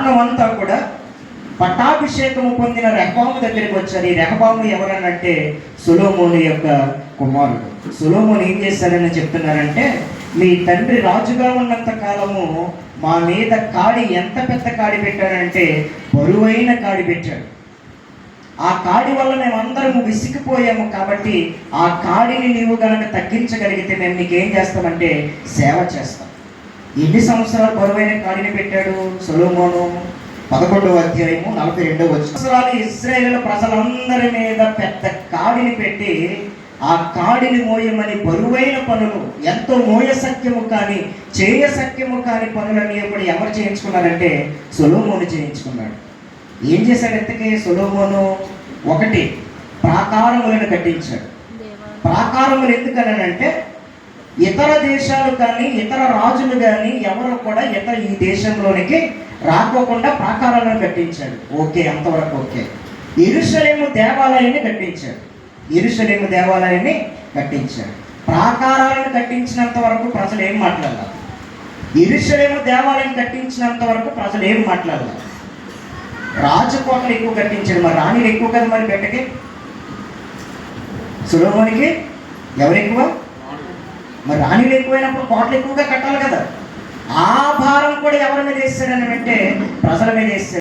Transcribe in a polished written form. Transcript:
పట్టణం అంతా కూడా పట్టాభిషేకము పొందిన రెహబాము దగ్గరికి వచ్చారు. ఈ రెహబాము ఎవరనంటే సొలొమోను యొక్క కుమారుడు. సొలొమోను ఏం చేశారని చెప్తున్నారంటే, మీ తండ్రి రాజుగా ఉన్నంత కాలము మా మీద కాడి, ఎంత పెద్ద కాడి పెట్టాడంటే బరువైన కాడి పెట్టాడు. ఆ కాడి వల్ల మేము అందరము విసిగిపోయాము. కాబట్టి ఆ కాడిని నీవు గనక తగ్గించగలిగితే మేము నీకేం చేస్తామంటే సేవ చేస్తాం. ఎన్ని సంవత్సరాలు బరువైన కాడిని పెట్టాడు సొలొమోను? 11వ అధ్యాయము 42వ సంవత్సరాలు ఇశ్రాయేలు ప్రజలందరి మీద పెద్ద కాడిని పెట్టి ఆ కాడిని మోయమని బరువైన పనులు, ఎంతో మోయశక్యము కానీ చేయశక్యము కాని పనులన్నీ ఇప్పుడు ఎవరు చేయించుకున్నారంటే సొలొమోను చేయించుకున్నాడు. ఏం చేశాడు ఎంతకీ సొలొమోను? ఒకటి, ప్రాకారములను కట్టించాడు. ప్రాకారములు ఎందుకనంటే ఇతర దేశాలు కానీ ఇతర రాజులు కానీ ఎవరు కూడా ఈ దేశంలోనికి రాకోకుండా ప్రాకారాలను కట్టించాడు. ఓకే, అంతవరకు ఓకే. యెరూషలేము దేవాలయాన్ని కట్టించాడు. యెరూషలేము దేవాలయాన్ని కట్టించాడు. ప్రాకారాలను కట్టించినంత వరకు ప్రజలు ఏం మాట్లాడాలి? యెరూషలేము దేవాలయం కట్టించినంత వరకు ప్రజలు ఏం మాట్లాడాలి? రాజకోటలు ఎక్కువ కట్టించాడు. మరి రాణిలు ఎక్కువ కదా మరి పెట్టకి. సొలొమోనుకి ఎవరు ఎక్కువ? మరి రాణిలు ఎక్కువైనప్పుడు కోటలు ఎక్కువగా కట్టాలి కదా. ఆ భారం కూడా ఎవరి మీద వేస్తాడని అంటే ప్రజల మీద వేస్తాడు.